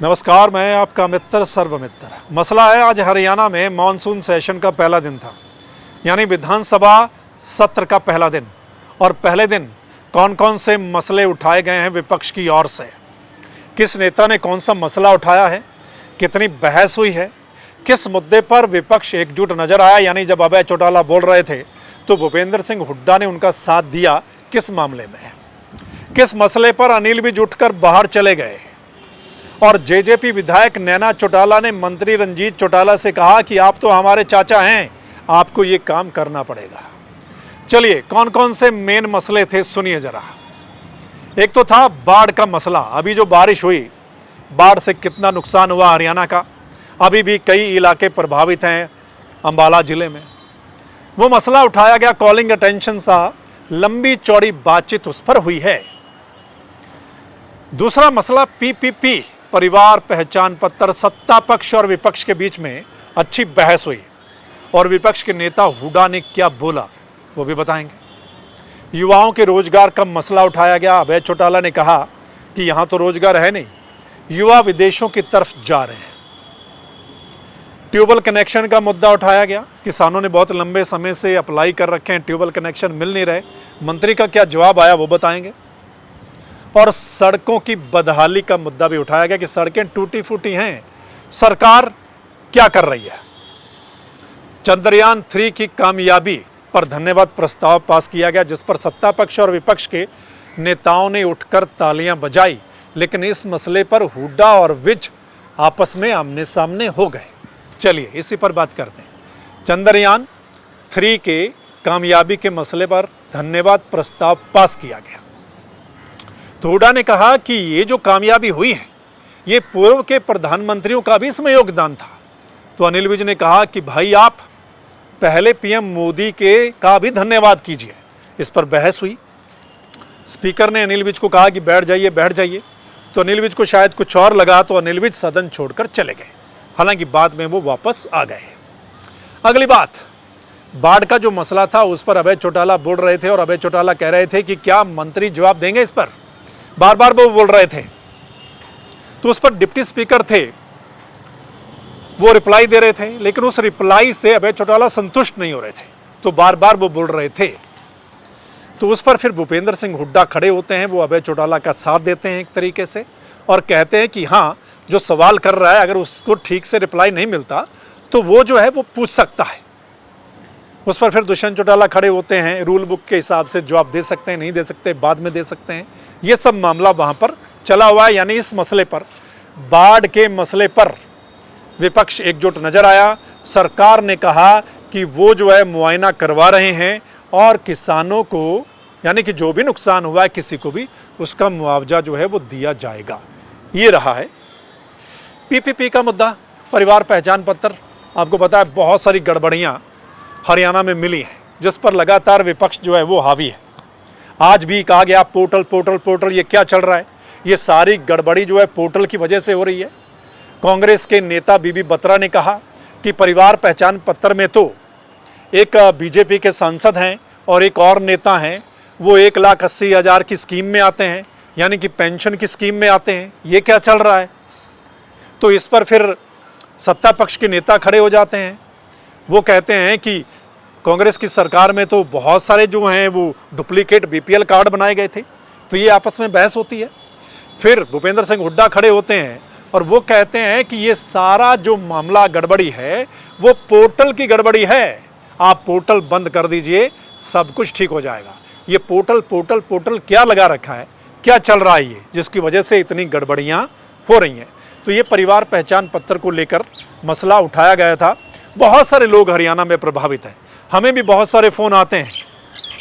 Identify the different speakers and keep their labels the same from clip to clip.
Speaker 1: नमस्कार, मैं आपका मित्र सर्वमित्र। मसला है, आज हरियाणा में मॉनसून सेशन का पहला दिन था, यानी विधानसभा सत्र का पहला दिन। और पहले दिन कौन कौन से मसले उठाए गए हैं विपक्ष की ओर से, किस नेता ने कौन सा मसला उठाया है, कितनी बहस हुई है, किस मुद्दे पर विपक्ष एकजुट नजर आया। यानी जब अभय चौटाला बोल रहे थे तो भूपेंद्र सिंह हुड्डा ने उनका साथ दिया, किस मामले में, किस मसले पर अनिल विज उठकर बाहर चले गए। और जेजेपी विधायक नैना चौटाला ने मंत्री रंजीत चौटाला से कहा कि आप तो हमारे चाचा हैं, आपको ये काम करना पड़ेगा। चलिए, कौन कौन से मेन मसले थे सुनिए जरा। एक तो था बाढ़ का मसला। अभी जो बारिश हुई, बाढ़ से कितना नुकसान हुआ हरियाणा का, अभी भी कई इलाके प्रभावित हैं अंबाला जिले में। वो मसला उठाया गया, कॉलिंग अटेंशन सा लंबी चौड़ी बातचीत उस पर हुई है। दूसरा मसला पीपीपी, परिवार पहचान पत्र। सत्ता पक्ष और विपक्ष के बीच में अच्छी बहस हुई और विपक्ष के नेता हुड्डा ने क्या बोला वो भी बताएंगे। युवाओं के रोजगार का मसला उठाया गया। अभय चौटाला ने कहा कि यहां तो रोजगार है नहीं, युवा विदेशों की तरफ जा रहे हैं। ट्यूबवेल कनेक्शन का मुद्दा उठाया गया। किसानों ने बहुत लंबे समय से अप्लाई कर रखे हैं, ट्यूबवेल कनेक्शन मिल नहीं रहे। मंत्री का क्या जवाब आया वो बताएंगे। और सड़कों की बदहाली का मुद्दा भी उठाया गया कि सड़कें टूटी फूटी हैं, सरकार क्या कर रही है। चंद्रयान 3 की कामयाबी पर धन्यवाद प्रस्ताव पास किया गया, जिस पर सत्ता पक्ष और विपक्ष के नेताओं ने उठकर तालियां बजाई। लेकिन इस मसले पर हुड्डा और विज आपस में आमने सामने हो गए। चलिए इसी पर बात करते हैं। चंद्रयान 3 के कामयाबी के मसले पर धन्यवाद प्रस्ताव पास किया गया तो हुड्डा ने कहा कि ये जो कामयाबी हुई है, ये पूर्व के प्रधानमंत्रियों का भी इसमें योगदान था। तो अनिल विज ने कहा कि भाई आप पहले पीएम मोदी के का भी धन्यवाद कीजिए। इस पर बहस हुई। स्पीकर ने अनिल विज को कहा कि बैठ जाइए बैठ जाइए। तो अनिल विज को शायद कुछ और लगा तो अनिल विज सदन छोड़कर चले गए। हालांकि बाद में वो वापस आ गए। अगली बात, बाढ़ का जो मसला था उस पर अभय चौटाला बोल रहे थे और अभय चौटाला कह रहे थे कि क्या मंत्री जवाब देंगे इस पर, बार बार वो बोल रहे थे। तो उस पर डिप्टी स्पीकर थे, वो रिप्लाई दे रहे थे, लेकिन उस रिप्लाई से अभय चौटाला संतुष्ट नहीं हो रहे थे, तो बार बार वो बोल रहे थे। तो उस पर फिर भूपेंद्र सिंह हुड्डा खड़े होते हैं, वो अभय चौटाला का साथ देते हैं एक तरीके से और कहते हैं कि हाँ, जो सवाल कर रहा है अगर उसको ठीक से रिप्लाई नहीं मिलता तो वो जो है वो पूछ सकता है। उस पर फिर दुष्यंत चौटाला खड़े होते हैं, रूल बुक के हिसाब से जवाब दे सकते हैं, नहीं दे सकते, बाद में दे सकते हैं। ये सब मामला वहां पर चला हुआ है। यानी इस मसले पर, बाढ़ के मसले पर विपक्ष एकजुट नजर आया। सरकार ने कहा कि वो जो है मुआयना करवा रहे हैं और किसानों को, यानी कि जो भी नुकसान हुआ है किसी को भी, उसका मुआवजा जो है वो दिया जाएगा। ये रहा है पीपीपी का मुद्दा, परिवार पहचान पत्र। आपको पता है बहुत सारी गड़बड़ियां हरियाणा में मिली हैं, जिस पर लगातार विपक्ष जो है वो हावी है। आज भी कहा गया पोर्टल पोर्टल पोर्टल, ये क्या चल रहा है, ये सारी गड़बड़ी जो है पोर्टल की वजह से हो रही है। कांग्रेस के नेता बीबी बत्रा ने कहा कि परिवार पहचान पत्र में तो एक बीजेपी के सांसद हैं और एक और नेता हैं, वो 1,80,000 की स्कीम में आते हैं, यानी कि पेंशन की स्कीम में आते हैं। ये क्या चल रहा है। तो इस पर फिर सत्ता पक्ष के नेता खड़े हो जाते हैं। वो कहते हैं कि कांग्रेस की सरकार में तो बहुत सारे जो हैं वो डुप्लीकेट बीपीएल कार्ड बनाए गए थे। तो ये आपस में बहस होती है। फिर भूपेंद्र सिंह हुड्डा खड़े होते हैं और वो कहते हैं कि ये सारा जो मामला गड़बड़ी है वो पोर्टल की गड़बड़ी है, आप पोर्टल बंद कर दीजिए, सब कुछ ठीक हो जाएगा। ये पोर्टल पोर्टल पोर्टल क्या लगा रखा है, क्या चल रहा है ये, जिसकी वजह से इतनी गड़बड़ियाँ हो रही हैं। तो ये परिवार पहचान पत्र को लेकर मसला उठाया गया था। बहुत सारे लोग हरियाणा में प्रभावित हैं। हमें भी बहुत सारे फ़ोन आते हैं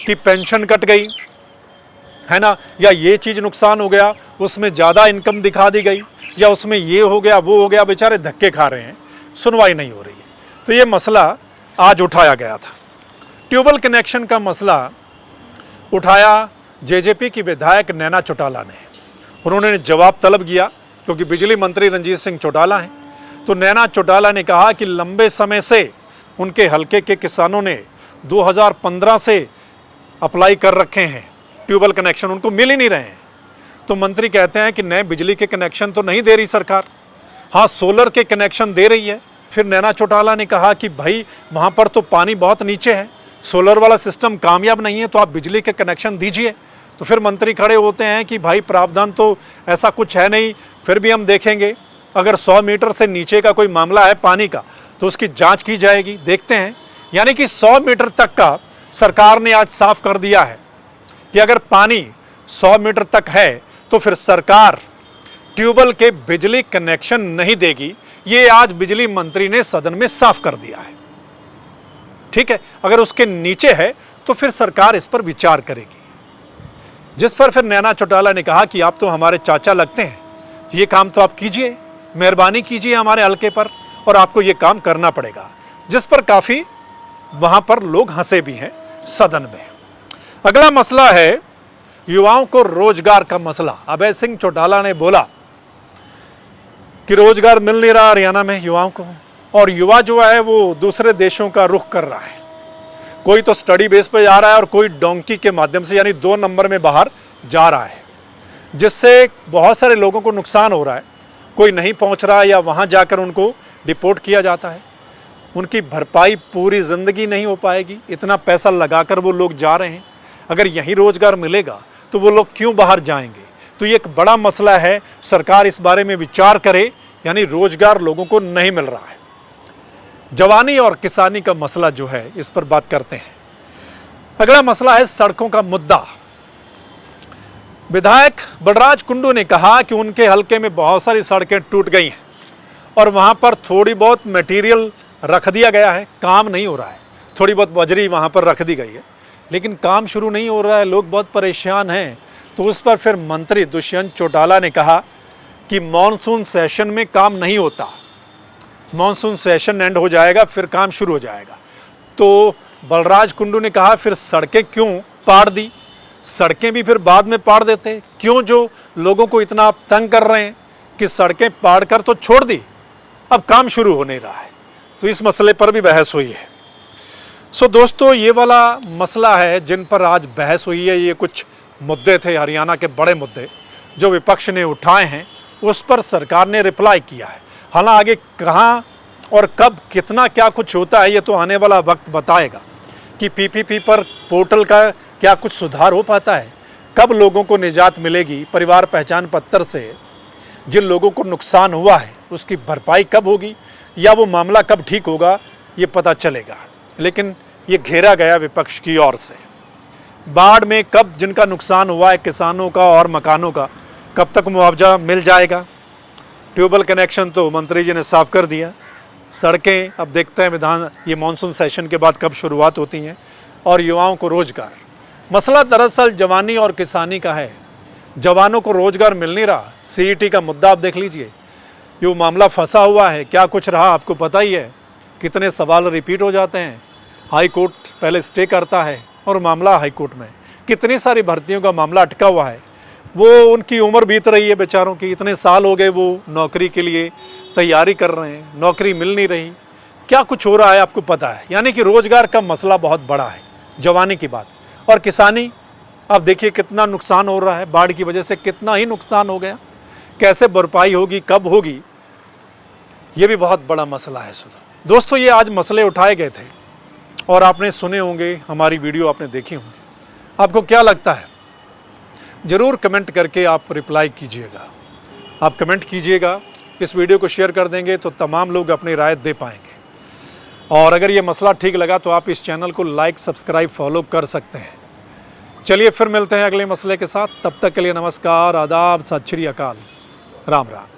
Speaker 1: कि पेंशन कट गई है ना, या ये चीज़ नुकसान हो गया, उसमें ज़्यादा इनकम दिखा दी गई, या उसमें ये हो गया वो हो गया। बेचारे धक्के खा रहे हैं, सुनवाई नहीं हो रही है। तो ये मसला आज उठाया गया था। ट्यूबवेल कनेक्शन का मसला उठाया जेजेपी की विधायक नैना चौटाला ने। उन्होंने जवाब तलब किया क्योंकि बिजली मंत्री रंजीत सिंह चौटाला हैं। तो नैना चौटाला ने कहा कि लंबे समय से उनके हलके के किसानों ने 2015 से अप्लाई कर रखे हैं ट्यूबवेल कनेक्शन, उनको मिल ही नहीं रहे हैं। तो मंत्री कहते हैं कि नए बिजली के कनेक्शन तो नहीं दे रही सरकार, हाँ, सोलर के कनेक्शन दे रही है। फिर नैना चौटाला ने कहा कि भाई वहाँ पर तो पानी बहुत नीचे है, सोलर वाला सिस्टम कामयाब नहीं है, तो आप बिजली के कनेक्शन दीजिए। तो फिर मंत्री खड़े होते हैं कि भाई प्रावधान तो ऐसा कुछ है नहीं, फिर भी हम देखेंगे, अगर 100 मीटर से नीचे का कोई मामला है पानी का तो उसकी जांच की जाएगी, देखते हैं। यानी कि 100 मीटर तक का सरकार ने आज साफ कर दिया है कि अगर पानी 100 मीटर तक है तो फिर सरकार ट्यूबवेल के बिजली कनेक्शन नहीं देगी। ये आज बिजली मंत्री ने सदन में साफ कर दिया है। ठीक है, अगर उसके नीचे है तो फिर सरकार इस पर विचार करेगी। जिस पर फिर नैना चौटाला ने कहा कि आप तो हमारे चाचा लगते हैं, ये काम तो आप कीजिए, मेहरबानी कीजिए हमारे हल्के पर, और आपको ये काम करना पड़ेगा। जिस पर काफी वहां पर लोग हंसे भी हैं सदन में। अगला मसला है युवाओं को रोजगार का मसला। अभय सिंह चौटाला ने बोला कि रोजगार मिल नहीं रहा हरियाणा में युवाओं को, और युवा जो है वो दूसरे देशों का रुख कर रहा है। कोई तो स्टडी बेस पे जा रहा है और कोई डोंकी के माध्यम से, यानी 2 नंबर में बाहर जा रहा है, जिससे बहुत सारे लोगों को नुकसान हो रहा है। कोई नहीं पहुंच रहा या वहां जाकर उनको डिपोर्ट किया जाता है। उनकी भरपाई पूरी ज़िंदगी नहीं हो पाएगी, इतना पैसा लगाकर वो लोग जा रहे हैं। अगर यहीं रोजगार मिलेगा तो वो लोग क्यों बाहर जाएंगे? तो ये एक बड़ा मसला है, सरकार इस बारे में विचार करे। यानी रोजगार लोगों को नहीं मिल रहा है। जवानी और किसानी का मसला जो है, इस पर बात करते हैं। अगला मसला है सड़कों का मुद्दा। विधायक बलराज कुंडू ने कहा कि उनके हलके में बहुत सारी सड़कें टूट गई हैं और वहां पर थोड़ी बहुत मटेरियल रख दिया गया है, काम नहीं हो रहा है। थोड़ी बहुत बजरी वहां पर रख दी गई है, लेकिन काम शुरू नहीं हो रहा है, लोग बहुत परेशान हैं। तो उस पर फिर मंत्री दुष्यंत चौटाला ने कहा कि मॉनसून सेशन में काम नहीं होता, मॉनसून सेशन एंड हो जाएगा फिर काम शुरू हो जाएगा। तो बलराज कुंडू ने कहा फिर सड़कें क्यों पाड़ दी? सड़कें भी फिर बाद में पाड़ देते, क्यों जो लोगों को इतना आप तंग कर रहे हैं कि सड़कें पाड़ कर तो छोड़ दी, अब काम शुरू हो नहीं रहा है। तो इस मसले पर भी बहस हुई है। सो दोस्तों, ये वाला मसला है जिन पर आज बहस हुई है। ये कुछ मुद्दे थे हरियाणा के बड़े मुद्दे जो विपक्ष ने उठाए हैं, उस पर सरकार ने रिप्लाई किया है। हालांकि आगे कहाँ और कब कितना क्या कुछ होता है ये तो आने वाला वक्त बताएगा कि पीपीपी पर पोर्टल का क्या कुछ सुधार हो पाता है, कब लोगों को निजात मिलेगी परिवार पहचान पत्र से, जिन लोगों को नुकसान हुआ है उसकी भरपाई कब होगी या वो मामला कब ठीक होगा, ये पता चलेगा। लेकिन ये घेरा गया विपक्ष की ओर से। बाढ़ में कब जिनका नुकसान हुआ है किसानों का और मकानों का, कब तक मुआवजा मिल जाएगा? ट्यूबवेल कनेक्शन तो मंत्री जी ने साफ कर दिया। सड़कें अब देखते हैं ये मॉनसून सेशन के बाद कब शुरुआत होती हैं। और युवाओं को रोजगार, मसला दरअसल जवानी और किसानी का है। जवानों को रोजगार मिल नहीं रहा। सीईटी का मुद्दा आप देख लीजिए, ये मामला फंसा हुआ है, क्या कुछ रहा आपको पता ही है। कितने सवाल रिपीट हो जाते हैं, हाई कोर्ट पहले स्टे करता है और मामला हाई कोर्ट में। कितनी सारी भर्तियों का मामला अटका हुआ है। वो उनकी उम्र बीत रही है बेचारों की, इतने साल हो गए वो नौकरी के लिए तैयारी कर रहे हैं, नौकरी मिल नहीं रही, क्या कुछ हो रहा है आपको पता है। यानी कि रोजगार का मसला बहुत बड़ा है। जवानी की बात और किसानी, अब देखिए कितना नुकसान हो रहा है, बाढ़ की वजह से कितना ही नुकसान हो गया, कैसे भरपाई होगी, कब होगी, ये भी बहुत बड़ा मसला है। दोस्तों, ये आज मसले उठाए गए थे और आपने सुने होंगे, हमारी वीडियो आपने देखी होंगी। आपको क्या लगता है ज़रूर कमेंट करके आप रिप्लाई कीजिएगा। आप कमेंट कीजिएगा, इस वीडियो को शेयर कर देंगे तो तमाम लोग अपनी राय दे पाएंगे। और अगर ये मसला ठीक लगा तो आप इस चैनल को लाइक, सब्सक्राइब, फॉलो कर सकते हैं। चलिए फिर मिलते हैं अगले मसले के साथ। तब तक के लिए नमस्कार, आदाब, सत श्री अकाल, राम राम।